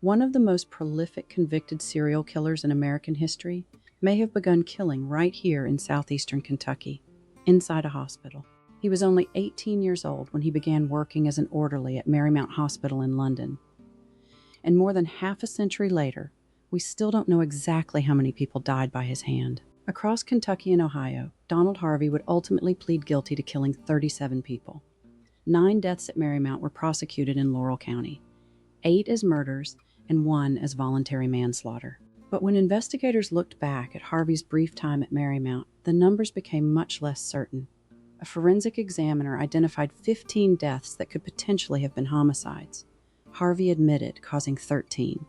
One of the most prolific convicted serial killers in American history may have begun killing right here in southeastern Kentucky, inside a hospital. He was only 18 years old when he began working as an orderly at Marymount Hospital in London. And more than half a century later, we still don't know exactly how many people died by his hand. Across Kentucky and Ohio, Donald Harvey would ultimately plead guilty to killing 37 people. 9 deaths at Marymount were prosecuted in Laurel County, 8 as murders and 1 as voluntary manslaughter. But when investigators looked back at Harvey's brief time at Marymount, the numbers became much less certain. A forensic examiner identified 15 deaths that could potentially have been homicides. Harvey admitted causing 13.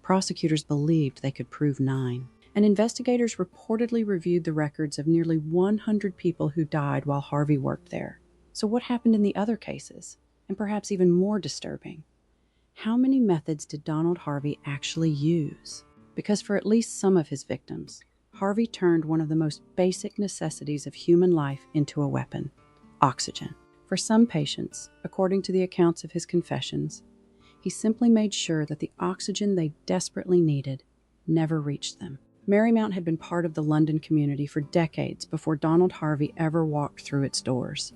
Prosecutors believed they could prove 9. And investigators reportedly reviewed the records of nearly 100 people who died while Harvey worked there. So what happened in the other cases? And perhaps even more disturbing, how many methods did Donald Harvey actually use? Because for at least some of his victims, Harvey turned one of the most basic necessities of human life into a weapon: oxygen. For some patients, according to the accounts of his confessions, he simply made sure that the oxygen they desperately needed never reached them. Marymount had been part of the London community for decades before Donald Harvey ever walked through its doors.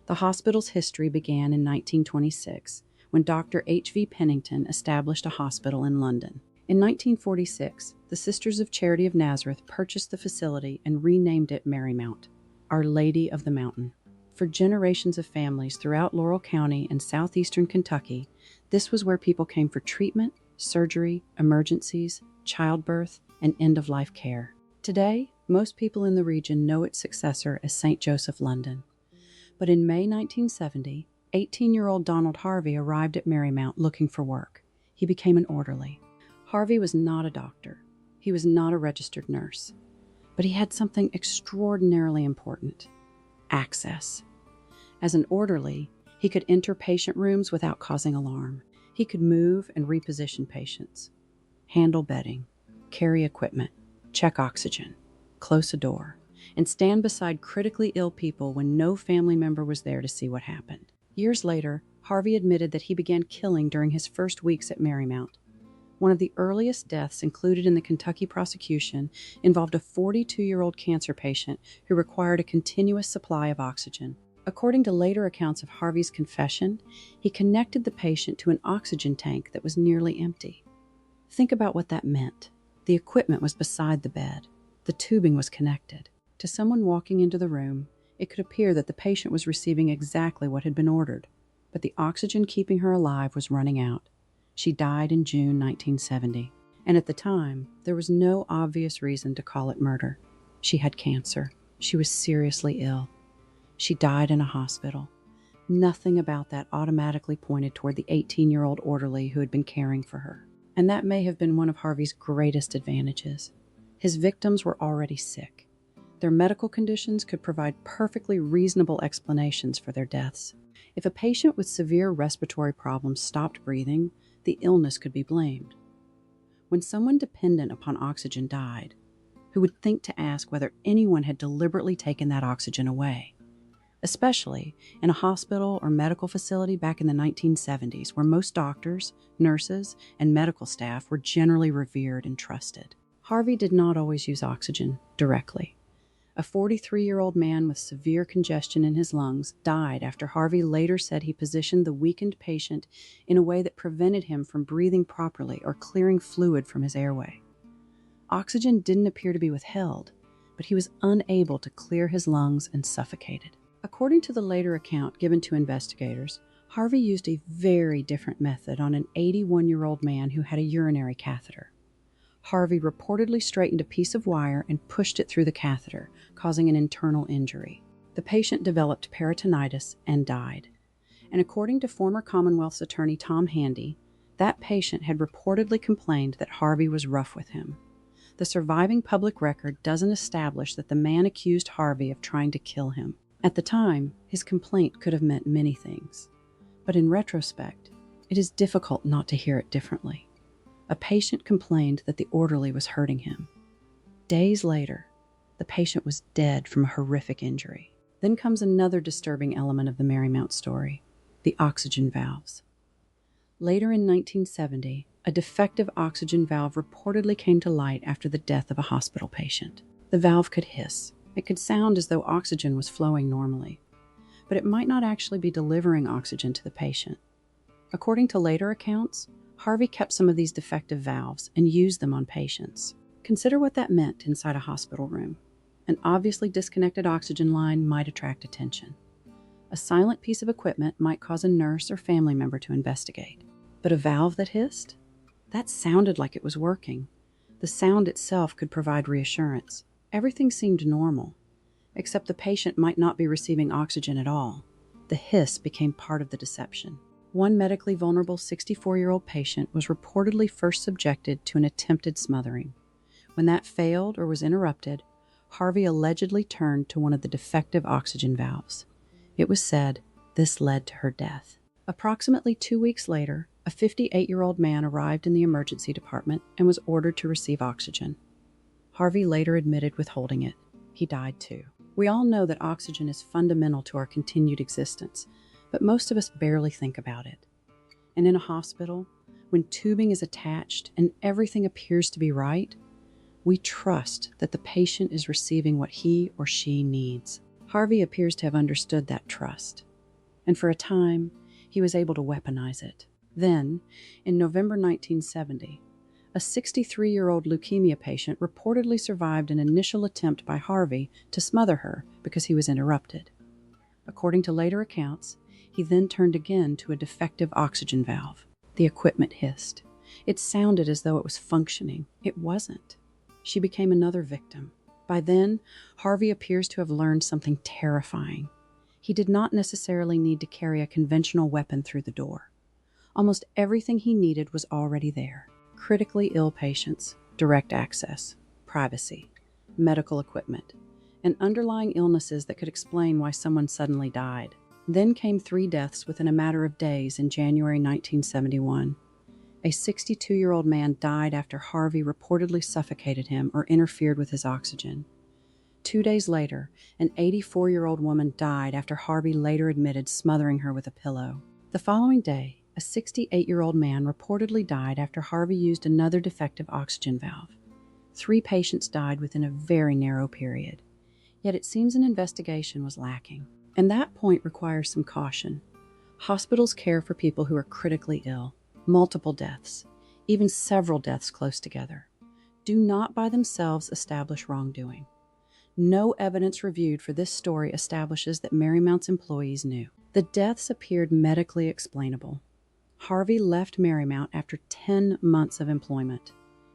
The hospital's history began in 1926, when Dr. H.V. Pennington established a hospital in London. In 1946, the Sisters of Charity of Nazareth purchased the facility and renamed it Marymount, Our Lady of the Mountain. For generations of families throughout Laurel County and southeastern Kentucky, this was where people came for treatment, surgery, emergencies, childbirth, and end-of-life care. Today, most people in the region know its successor as St. Joseph London. But in May 1970, 18-year-old Donald Harvey arrived at Marymount looking for work. He became an orderly. Harvey was not a doctor. He was not a registered nurse. But he had something extraordinarily important: access. As an orderly, he could enter patient rooms without causing alarm. He could move and reposition patients, handle bedding, carry equipment, check oxygen, close a door, and stand beside critically ill people when no family member was there to see what happened. Years later, Harvey admitted that he began killing during his first weeks at Marymount. One of the earliest deaths included in the Kentucky prosecution involved a 42-year-old cancer patient who required a continuous supply of oxygen. According to later accounts of Harvey's confession, he connected the patient to an oxygen tank that was nearly empty. Think about what that meant. The equipment was beside the bed. The tubing was connected. To someone walking into the room, it could appear that the patient was receiving exactly what had been ordered, but the oxygen keeping her alive was running out. She died in June 1970, and at the time, there was no obvious reason to call it murder. She had cancer. She was seriously ill. She died in a hospital. Nothing about that automatically pointed toward the 18-year-old orderly who had been caring for her. And that may have been one of Harvey's greatest advantages. His victims were already sick. Their medical conditions could provide perfectly reasonable explanations for their deaths. If a patient with severe respiratory problems stopped breathing, the illness could be blamed. When someone dependent upon oxygen died, who would think to ask whether anyone had deliberately taken that oxygen away? Especially in a hospital or medical facility back in the 1970s, where most doctors, nurses, and medical staff were generally revered and trusted. Harvey did not always use oxygen directly. A 43-year-old man with severe congestion in his lungs died after Harvey later said he positioned the weakened patient in a way that prevented him from breathing properly or clearing fluid from his airway. Oxygen didn't appear to be withheld, but he was unable to clear his lungs and suffocated. According to the later account given to investigators, Harvey used a very different method on an 81-year-old man who had a urinary catheter. Harvey reportedly straightened a piece of wire and pushed it through the catheter, causing an internal injury. The patient developed peritonitis and died. And according to former Commonwealth's attorney Tom Handy, that patient had reportedly complained that Harvey was rough with him. The surviving public record doesn't establish that the man accused Harvey of trying to kill him. At the time, his complaint could have meant many things. But in retrospect, it is difficult not to hear it differently. A patient complained that the orderly was hurting him. Days later, the patient was dead from a horrific injury. Then comes another disturbing element of the Marymount story: the oxygen valves. Later in 1970, a defective oxygen valve reportedly came to light after the death of a hospital patient. The valve could hiss. It could sound as though oxygen was flowing normally, but it might not actually be delivering oxygen to the patient. According to later accounts, Harvey kept some of these defective valves and used them on patients. Consider what that meant inside a hospital room. An obviously disconnected oxygen line might attract attention. A silent piece of equipment might cause a nurse or family member to investigate. But a valve that hissed? That sounded like it was working. The sound itself could provide reassurance. Everything seemed normal, except the patient might not be receiving oxygen at all. The hiss became part of the deception. One medically vulnerable 64-year-old patient was reportedly first subjected to an attempted smothering. When that failed or was interrupted, Harvey allegedly turned to one of the defective oxygen valves. It was said this led to her death. Approximately 2 weeks later, a 58-year-old man arrived in the emergency department and was ordered to receive oxygen. Harvey later admitted withholding it. He died too. We all know that oxygen is fundamental to our continued existence, but most of us barely think about it. And in a hospital, when tubing is attached and everything appears to be right, we trust that the patient is receiving what he or she needs. Harvey appears to have understood that trust, and for a time, he was able to weaponize it. Then, in November 1970, a 63-year-old leukemia patient reportedly survived an initial attempt by Harvey to smother her because he was interrupted. According to later accounts, he then turned again to a defective oxygen valve. The equipment hissed. It sounded as though it was functioning. It wasn't. She became another victim. By then, Harvey appears to have learned something terrifying. He did not necessarily need to carry a conventional weapon through the door. Almost everything he needed was already there. Critically ill patients, direct access, privacy, medical equipment, and underlying illnesses that could explain why someone suddenly died. Then came 3 deaths within a matter of days in January 1971. A 62-year-old man died after Harvey reportedly suffocated him or interfered with his oxygen. 2 days later, an 84-year-old woman died after Harvey later admitted smothering her with a pillow. The following day, a 68-year-old man reportedly died after Harvey used another defective oxygen valve. 3 patients died within a very narrow period. Yet it seems an investigation was lacking. And that point requires some caution. Hospitals care for people who are critically ill. Multiple deaths, even several deaths close together, do not by themselves establish wrongdoing. No evidence reviewed for this story establishes that Marymount's employees knew. The deaths appeared medically explainable. Harvey left Marymount after 10 months of employment,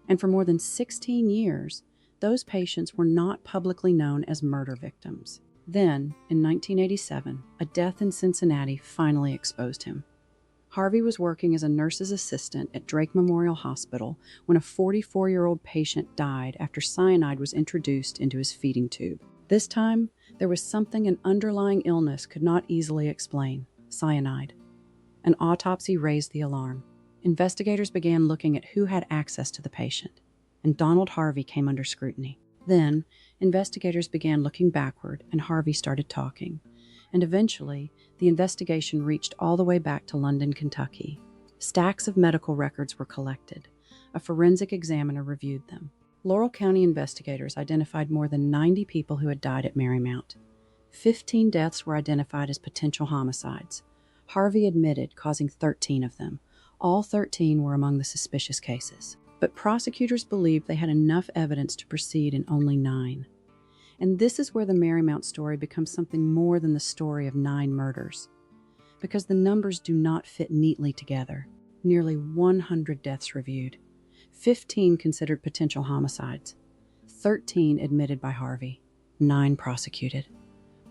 and for more than 16 years, those patients were not publicly known as murder victims. Then, in 1987, a death in Cincinnati finally exposed him. Harvey was working as a nurse's assistant at Drake Memorial Hospital when a 44-year-old patient died after cyanide was introduced into his feeding tube. This time, there was something an underlying illness could not easily explain: cyanide. An autopsy raised the alarm. Investigators began looking at who had access to the patient, and Donald Harvey came under scrutiny. Then, investigators began looking backward, and Harvey started talking. And eventually, the investigation reached all the way back to London, Kentucky. Stacks of medical records were collected. A forensic examiner reviewed them. Laurel County investigators identified more than 90 people who had died at Marymount. 15 deaths were identified as potential homicides. Harvey admitted causing 13 of them. All 13 were among the suspicious cases. But prosecutors believed they had enough evidence to proceed in only 9. And this is where the Marymount story becomes something more than the story of 9 murders, because the numbers do not fit neatly together. Nearly 100 deaths reviewed, 15 considered potential homicides, 13 admitted by Harvey, 9 prosecuted.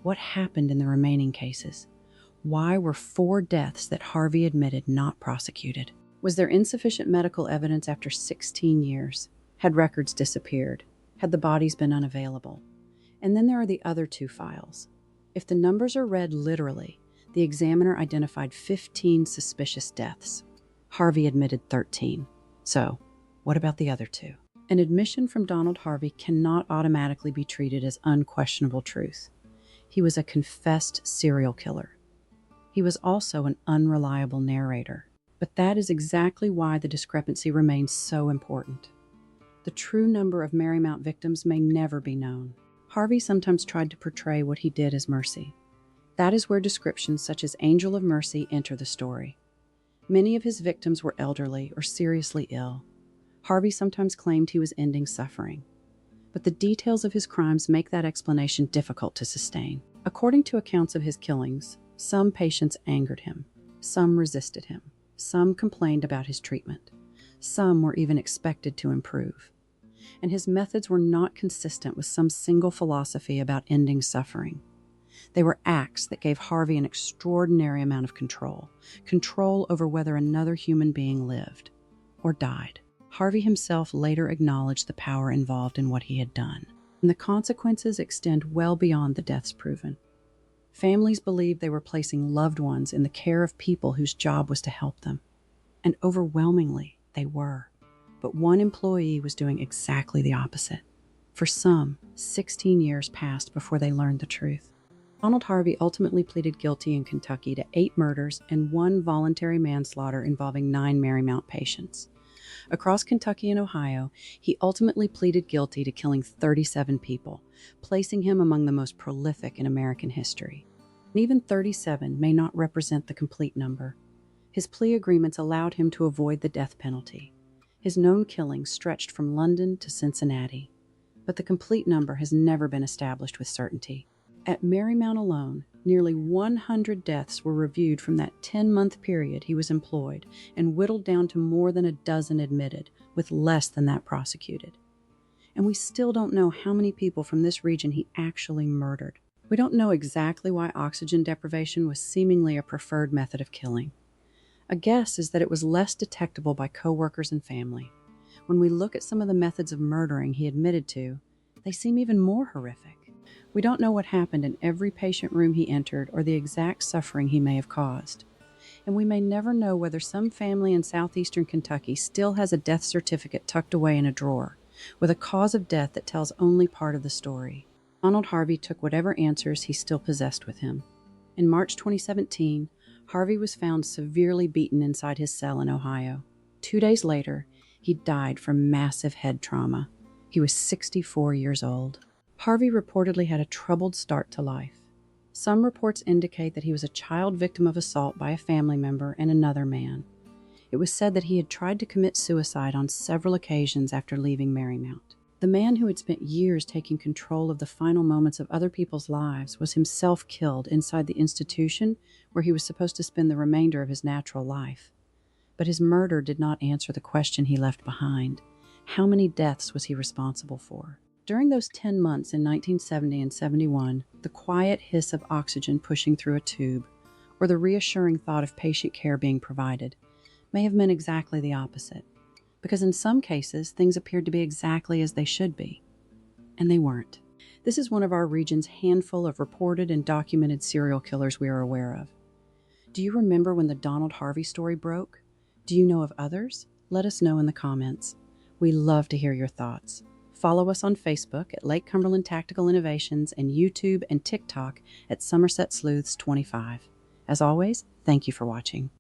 What happened in the remaining cases? Why were 4 deaths that Harvey admitted not prosecuted? Was there insufficient medical evidence after 16 years? Had records disappeared? Had the bodies been unavailable? And then there are the other 2 files. If the numbers are read literally, the examiner identified 15 suspicious deaths. Harvey admitted 13. So, what about the other 2? An admission from Donald Harvey cannot automatically be treated as unquestionable truth. He was a confessed serial killer. He was also an unreliable narrator. But that is exactly why the discrepancy remains so important. The true number of Marymount victims may never be known. Harvey sometimes tried to portray what he did as mercy. That is where descriptions such as Angel of Mercy enter the story. Many of his victims were elderly or seriously ill. Harvey sometimes claimed he was ending suffering. But the details of his crimes make that explanation difficult to sustain. According to accounts of his killings, some patients angered him, some resisted him, some complained about his treatment, some were even expected to improve. And his methods were not consistent with some single philosophy about ending suffering. They were acts that gave Harvey an extraordinary amount of control over whether another human being lived or died. Harvey himself later acknowledged the power involved in what he had done, and the consequences extend well beyond the deaths proven. Families believed they were placing loved ones in the care of people whose job was to help them, and overwhelmingly they were. But one employee was doing exactly the opposite. For some, 16 years passed before they learned the truth. Donald Harvey ultimately pleaded guilty in Kentucky to 8 murders and 1 voluntary manslaughter involving 9 Marymount patients. Across Kentucky and Ohio, he ultimately pleaded guilty to killing 37 people, placing him among the most prolific in American history. And even 37 may not represent the complete number. His plea agreements allowed him to avoid the death penalty. His known killings stretched from London to Cincinnati, but the complete number has never been established with certainty. At Marymount alone, nearly 100 deaths were reviewed from that 10-month period he was employed and whittled down to more than a dozen admitted, with less than that prosecuted. And we still don't know how many people from this region he actually murdered. We don't know exactly why oxygen deprivation was seemingly a preferred method of killing. A guess is that it was less detectable by coworkers and family. When we look at some of the methods of murdering he admitted to, they seem even more horrific. We don't know what happened in every patient room he entered or the exact suffering he may have caused. And we may never know whether some family in southeastern Kentucky still has a death certificate tucked away in a drawer, with a cause of death that tells only part of the story. Donald Harvey took whatever answers he still possessed with him. In March 2017, Harvey was found severely beaten inside his cell in Ohio. 2 days later, he died from massive head trauma. He was 64 years old. Harvey reportedly had a troubled start to life. Some reports indicate that he was a child victim of assault by a family member and another man. It was said that he had tried to commit suicide on several occasions after leaving Marymount. The man who had spent years taking control of the final moments of other people's lives was himself killed inside the institution where he was supposed to spend the remainder of his natural life. But his murder did not answer the question he left behind. How many deaths was he responsible for? During those 10 months in 1970 and 71, the quiet hiss of oxygen pushing through a tube, or the reassuring thought of patient care being provided, may have meant exactly the opposite. Because in some cases, things appeared to be exactly as they should be. And they weren't. This is one of our region's handful of reported and documented serial killers we are aware of. Do you remember when the Donald Harvey story broke? Do you know of others? Let us know in the comments. We love to hear your thoughts. Follow us on Facebook at Lake Cumberland Tactical Innovations and YouTube and TikTok at Somerset Sleuths 25. As always, thank you for watching.